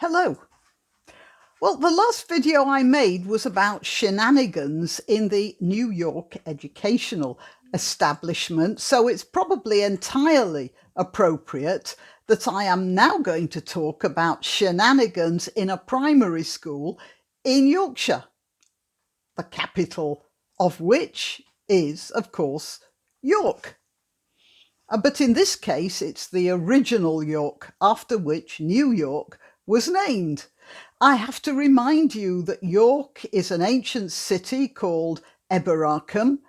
Hello. Well, the last video I made was about shenanigans in the New York educational establishment, so it's probably entirely appropriate that I am now going to talk about shenanigans in a primary school in Yorkshire, the capital of which is, of course, York. But in this case, it's the original York, after which New York was named. I have to remind you that York is an ancient city called Eboracum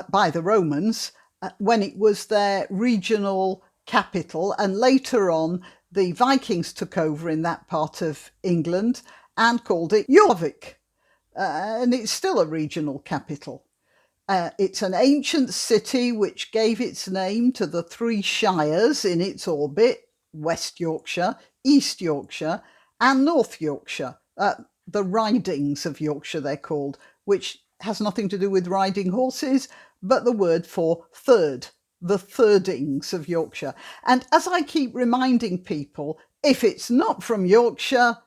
by the Romans when it was their regional capital, and later on the Vikings took over in that part of England and called it Jorvik, and it's still a regional capital. It's an ancient city which gave its name to the three shires in its orbit: West Yorkshire, East Yorkshire, and North Yorkshire. The ridings of Yorkshire, they're called, which has nothing to do with riding horses, but the word for third, the thirdings of Yorkshire. And as I keep reminding people, if it's not from Yorkshire,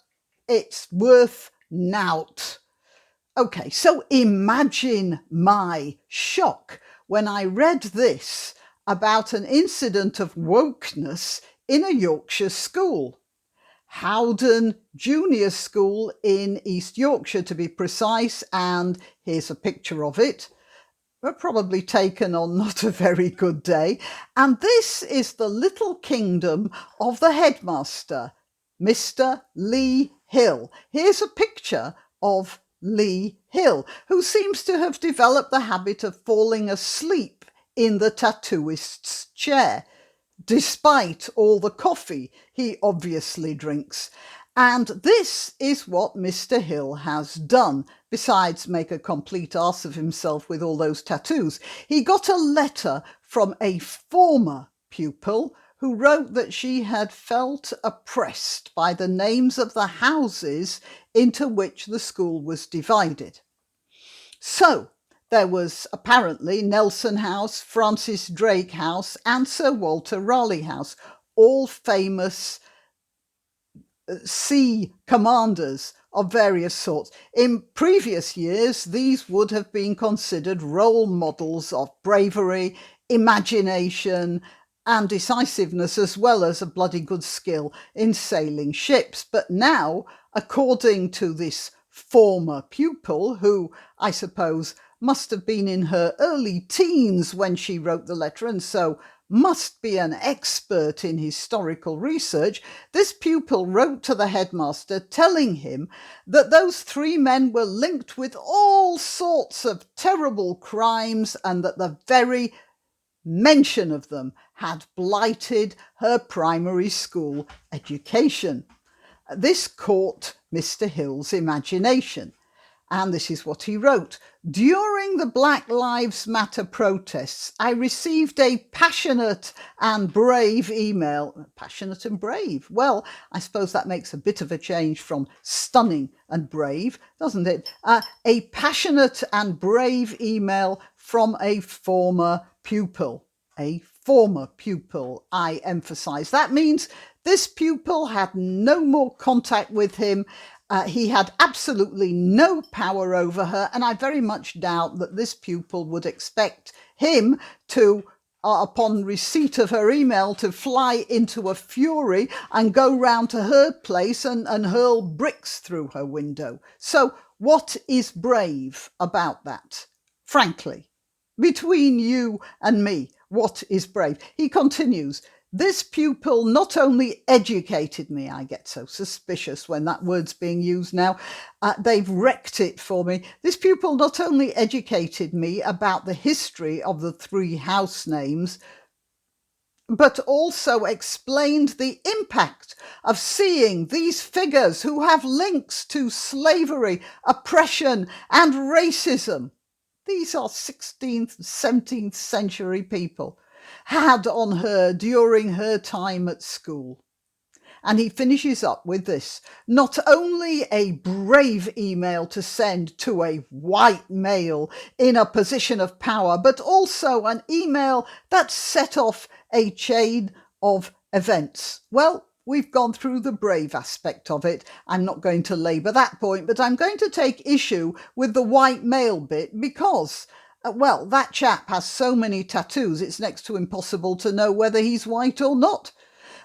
it's worth nought. Okay, so imagine my shock when I read this about an incident of wokeness in a Yorkshire school. Howden Junior School in East Yorkshire, to be precise, and here's a picture of it. Probably taken on not a very good day. And this is the little kingdom of the headmaster, Mr. Lee Hill. Here's a picture of Lee Hill, who seems to have developed the habit of falling asleep in the tattooist's chair, despite all the coffee he obviously drinks. And this is what Mr. Hill has done, besides make a complete arse of himself with all those tattoos. He got a letter from a former pupil who wrote that she had felt oppressed by the names of the houses into which the school was divided. So there was apparently Nelson House, Francis Drake House, and Sir Walter Raleigh House, all famous sea commanders of various sorts. In previous years, these would have been considered role models of bravery, imagination, and decisiveness, as well as a bloody good skill in sailing ships. But now, according to this former pupil, who I suppose must have been in her early teens when she wrote the letter, and so must be an expert in historical research, this pupil wrote to the headmaster telling him that those three men were linked with all sorts of terrible crimes, and that the very mention of them had blighted her primary school education. This caught Mr. Hill's imagination, and this is what he wrote. During the Black Lives Matter protests, I received a passionate and brave email. Passionate and brave? Well, I suppose that makes a bit of a change from stunning and brave, doesn't it? A passionate and brave email from a former pupil. A former pupil, I emphasize. That means this pupil had no more contact with him. He had absolutely no power over her, and I very much doubt that this pupil would expect him to, upon receipt of her email, to fly into a fury and go round to her place and hurl bricks through her window. So what is brave about that? Frankly, between you and me, what is brave? He continues, this pupil not only educated me, I get so suspicious when that word's being used now, they've wrecked it for me. This pupil not only educated me about the history of the three house names, but also explained the impact of seeing these figures who have links to slavery, oppression, and racism. These are 16th, 17th century people, had on her during her time at school. And he finishes up with this: not only a brave email to send to a white male in a position of power, but also an email that set off a chain of events. Well, we've gone through the brave aspect of it. I'm not going to labour that point, but I'm going to take issue with the white male bit because, well, that chap has so many tattoos, it's next to impossible to know whether he's white or not.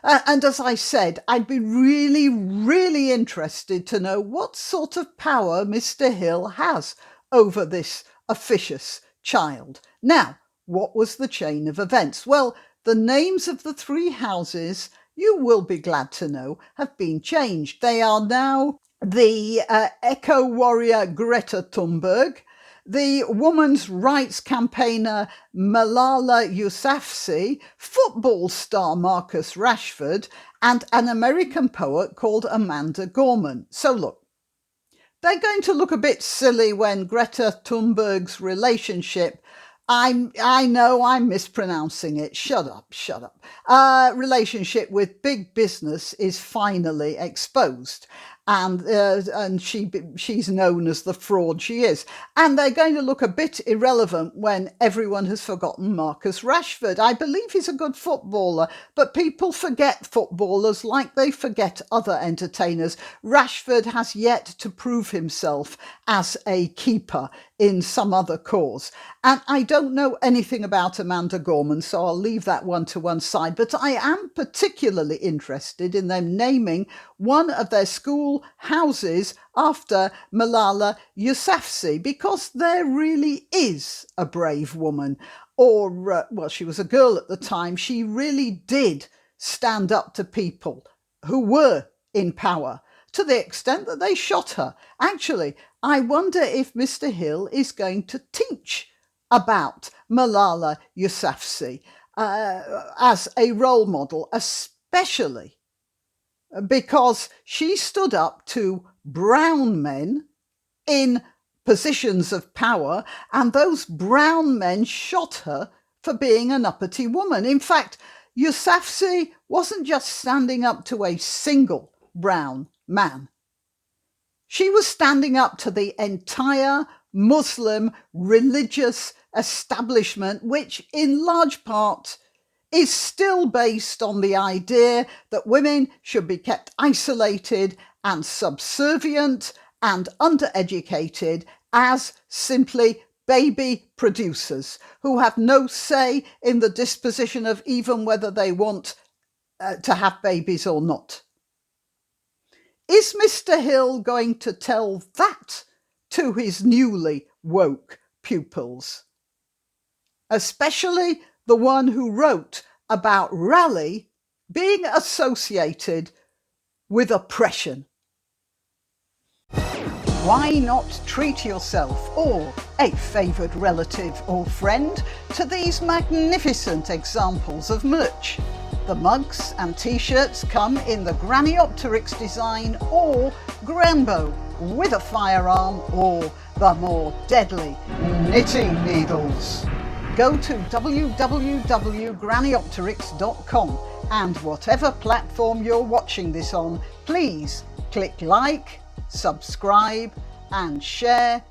And as I said, I'd be really, really interested to know what sort of power Mr. Hill has over this officious child. Now, what was the chain of events? Well, the names of the three houses, you will be glad to know, have been changed. They are now the eco warrior Greta Thunberg, the women's rights campaigner Malala Yousafzai, football star Marcus Rashford, and an American poet called Amanda Gorman. So look, they're going to look a bit silly when Greta Thunberg's relationship, I know I'm mispronouncing it, shut up, relationship with big business is finally exposed. And she's known as the fraud she is. And they're going to look a bit irrelevant when everyone has forgotten Marcus Rashford. I believe he's a good footballer, but people forget footballers like they forget other entertainers. Rashford has yet to prove himself as a keeper in some other cause. And I don't know anything about Amanda Gorman, so I'll leave that one to one side. But I am particularly interested in them naming one of their school houses after Malala Yousafzai, because there really is a brave woman. Or, well, she was a girl at the time. She really did stand up to people who were in power, to the extent that they shot her. Actually, I wonder if Mr. Hill is going to teach about Malala Yousafzai as a role model, especially because she stood up to brown men in positions of power, and those brown men shot her for being an uppity woman. In fact, Yousafzai wasn't just standing up to a single brown man. She was standing up to the entire Muslim religious establishment, which in large part is still based on the idea that women should be kept isolated and subservient and undereducated as simply baby producers who have no say in the disposition of even whether they want to have babies or not. Is Mr. Hill going to tell that to his newly woke pupils? Especially the one who wrote about Raleigh being associated with oppression. Why not treat yourself or a favoured relative or friend to these magnificent examples of merch? The mugs and t-shirts come in the Graniopteryx design or Grambo with a firearm or the more deadly knitting needles. Go to www.graniopteryx.com and whatever platform you're watching this on, please click like, subscribe and share.